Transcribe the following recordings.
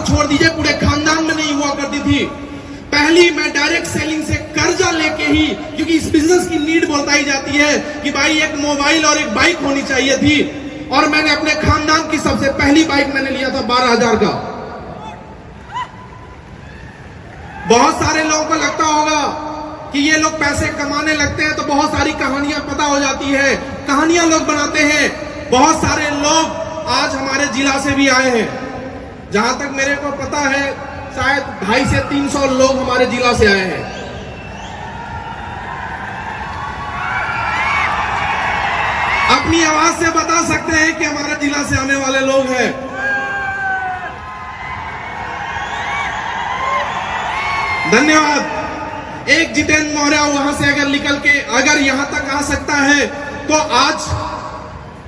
छोड़ दीजिए, पूरे खानदान में नहीं हुआ करती थी। पहली मैं डायरेक्ट सेलिंग से कर्जा लेके ही, क्योंकि इस बिजनेस की नीड बताई जाती है कि भाई एक मोबाइल और एक बाइक होनी चाहिए थी, और मैंने अपने खानदान की सबसे पहली बाइक मैंने लिया था 12,000 का। बहुत सारे लोगों को लगता होगा कि ये लोग पैसे कमाने लगते हैं तो बहुत सारी कहानियां पता हो जाती है, कहानियां लोग बनाते हैं। बहुत सारे लोग आज हमारे जिला से भी आए हैं, जहां तक मेरे को पता है शायद 250 से 300 लोग हमारे जिला से आए हैं। अपनी आवाज से बता सकते हैं कि हमारे जिला से आने वाले लोग हैं। धन्यवाद। एक जितेंद्र मौर्य वहां से अगर निकल के अगर यहां तक आ सकता है तो आज,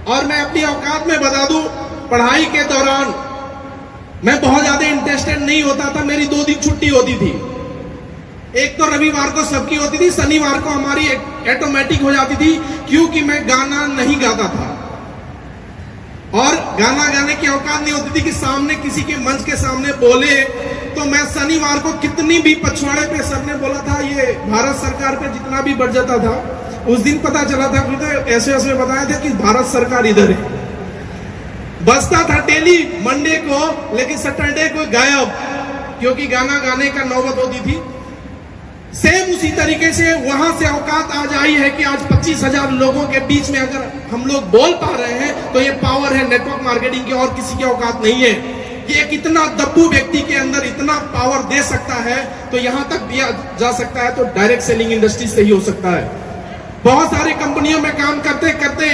और मैं अपनी औकात में बता दूं, पढ़ाई के दौरान मैं बहुत ज्यादा इंटरेस्टेड नहीं होता था। मेरी 2 दिन छुट्टी होती थी, एक तो रविवार को सबकी होती थी, शनिवार को हमारी ऑटोमेटिक हो जाती थी, क्योंकि मैं गाना नहीं गाता था और गाना गाने की औकात नहीं होती थी कि सामने किसी के मंच के सामने बोले। तो मैं शनिवार को कितनी भी पछवाड़े पे सर ने बोला था ये भारत सरकार पे जितना भी बढ़ जाता था, उस दिन पता चला था, क्योंकि ऐसे ऐसे बताया था कि भारत सरकार इधर है। बजता था डेली मंडे को, लेकिन सैटरडे को गायब, क्योंकि गाना गाने का नौबत होती थी। सेम उसी तरीके से वहां से औकात आज आई है कि आज 25,000 लोगों के बीच में अगर हम लोग बोल पा रहे हैं तो ये पावर है नेटवर्क मार्केटिंग की, और किसी की औकात नहीं है कि एक इतना दब्बू व्यक्ति के अंदर इतना पावर दे सकता है। तो यहां तक दिया जा सकता है तो डायरेक्ट सेलिंग इंडस्ट्री से ही हो सकता है। बहुत सारी कंपनियों में काम करते करते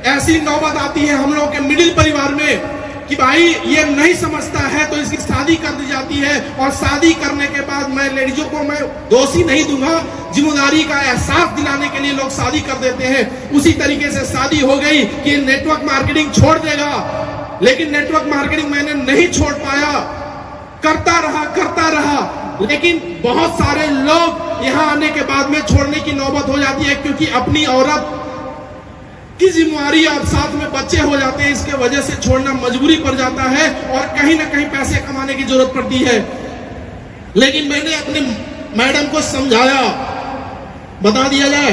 ऐसी नौबत आती है हम लोग के मिडिल परिवार में कि भाई ये नहीं समझता है तो इसकी शादी कर दी जाती है, और शादी करने के बाद मैं लेडीजों को मैं दोषी नहीं दूंगा, जिम्मेदारी का एहसास दिलाने के लिए लोग शादी कर देते हैं। उसी तरीके से शादी हो गई कि नेटवर्क मार्केटिंग छोड़ देगा, लेकिन नेटवर्क मार्केटिंग मैंने नहीं छोड़ पाया, करता रहा। लेकिन बहुत सारे लोग यहां आने के बाद में छोड़ने की नौबत हो जाती है, क्योंकि अपनी औरत की जिम्मेदारी और साथ में बच्चे हो जाते हैं, इसके वजह से छोड़ना मजबूरी पड़ जाता है और कहीं ना कहीं पैसे कमाने की जरूरत पड़ती है। लेकिन मैंने अपने मैडम को समझाया, बता दिया जाए,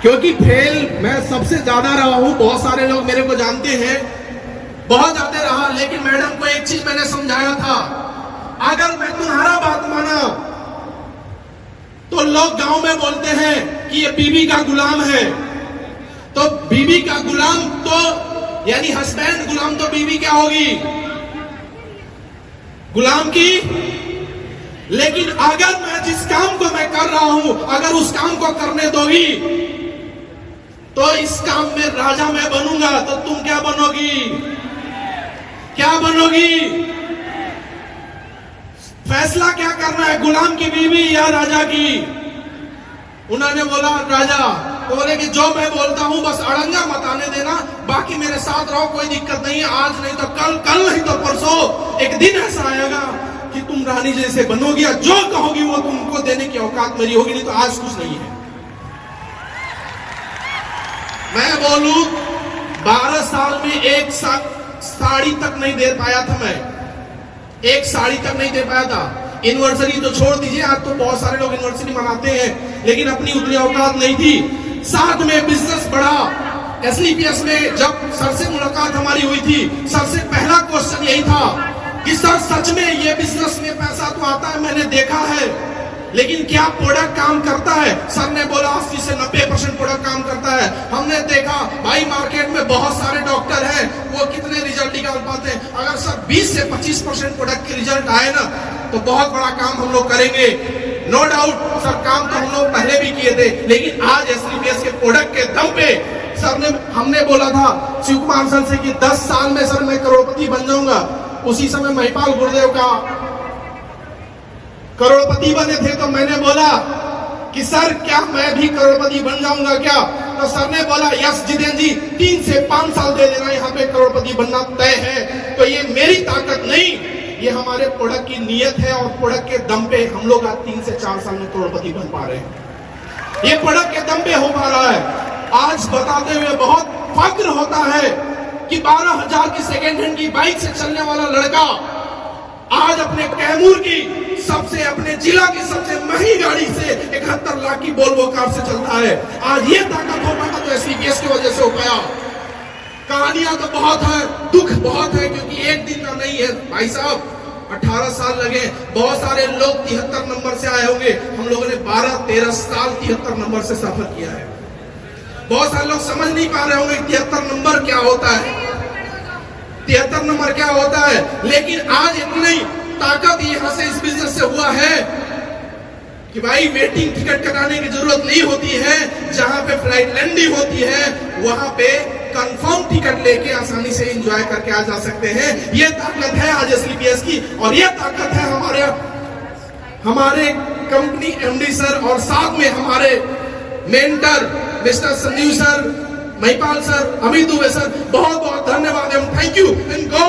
क्योंकि फेल मैं सबसे ज्यादा रहा हूं, बहुत सारे लोग मेरे को जानते हैं, बहुत ज्यादा रहा। लेकिन मैडम को एक चीज मैंने समझाया था, अगर मैं तुम्हारा बात माना तो लोग गांव में बोलते हैं कि ये बीवी का गुलाम है, तो बीवी का गुलाम तो यानी हस्बैंड गुलाम, तो बीवी क्या होगी? गुलाम की। लेकिन अगर मैं जिस काम को मैं कर रहा हूं, अगर उस काम को करने दोगी तो इस काम में राजा मैं बनूंगा, तो तुम क्या बनोगी? क्या बनोगी? फैसला क्या करना है, गुलाम की बीवी या राजा की? उन्होंने बोला राजा। तो बोले कि जो मैं बोलता हूं बस अड़ंगा मत आने देना, बाकी मेरे साथ रहो, कोई दिक्कत नहीं है, आज नहीं तो कल, कल नहीं तो परसों एक दिन ऐसा आएगा कि तुम रानी जैसे बनोगी, जो कहोगी वो तुमको देने की औकात मेरी होगी, नहीं तो आज कुछ नहीं है। मैं बोलूं 12 साल में एक साड़ी तक नहीं दे पाया था, मैं एक साड़ी तक नहीं दे पाया था। एनिवर्सरी तो छोड़ दीजिए, आज तो बहुत सारे लोग एनिवर्सरी मनाते हैं, लेकिन अपनी उतनी औकात नहीं थी। साथ में बिजनेस बढ़ा। एसलीपीएस में जब सर से मुलाकात हमारी हुई थी, सर से पहला क्वेश्चन यही था कि सर सच में ये बिजनेस में पैसा तो आता है, मैंने देखा है, लेकिन क्या प्रोडक्ट काम करता है? सर ने बोला 80 से 90% प्रोडक्ट काम करता है। हमने देखा भाई मार्केट में बहुत सारे डॉक्टर हैं, वो कितने रिजल्ट निकाल पाते हैं? अगर सर 20 से 25% प्रोडक्ट के रिजल्ट आए ना तो बहुत बड़ा काम हम लोग करेंगे। नो डाउट सर, काम तो हम लोग पहले भी किए थे, लेकिन आज एसलीपीएस के प्रोडक्ट के दम पे सर ने, हमने बोला था शिव कुमार सर से कि 10 साल में सर मैं करोड़पति बन जाऊंगा। उसी समय महिपाल गुरुदेव का करोड़पति बने थे, तो मैंने बोला कि सर क्या मैं भी करोड़पति बन जाऊंगा क्या? तो सर ने बोला यस जितेंद्र जी, 3 से 5 साल दे देना, यहाँ पे करोड़पति बनना तय है। तो ये मेरी ताकत नहीं, ये हमारे प्रोडक्ट की नीयत है, और प्रोडक्ट के दम पे हम लोग आज 3 से 4 साल में करोड़पति बन पा रहे हैं। ये प्रोडक्ट के दम पे हो पा रहा है। आज बताते हुए बहुत फक्र होता है कि 12,000 की सेकेंड हैंड की बाइक से चलने वाला लड़का आज अपने कैमूर की सबसे, अपने जिला की सबसे महंगी गाड़ी से 71 लाख की वोल्वो कार से चलता है। आज ये ताकत हो पाया तो एससीपीएस की वजह से हो पाया। कहानियां तो बहुत है, दुख बहुत है, क्योंकि एक दिन का नहीं है भाई साहब, 18 साल लगे। बहुत सारे लोग 73 नंबर से आए होंगे, हम लोगों ने 12-13 साल 73 नंबर से सफर किया है। बहुत सारे लोग समझ नहीं पा रहे होंगे 73 नंबर क्या होता है, 73 नंबर क्या होता है। लेकिन आज इतनी ताकत यहां से इस बिजनेस से हुआ है कि भाई वेटिंग टिकट कटाने की जरूरत नहीं होती है। जहां पे फ्लाइट लैंडिंग होती है वहां पे कंफर्म टिकट लेके आसानी से एंजॉय करके आ जा सकते हैं। ये ताकत है आज एससीपीएस की, और ये ताकत है हमारे कंपनी एमडी सर और साथ में हमारे mentor mister Sanjeev sir, Mahipal sir, Amit Dubey sir, बहुत बहुत धन्यवाद एवं थैंक यू इनको।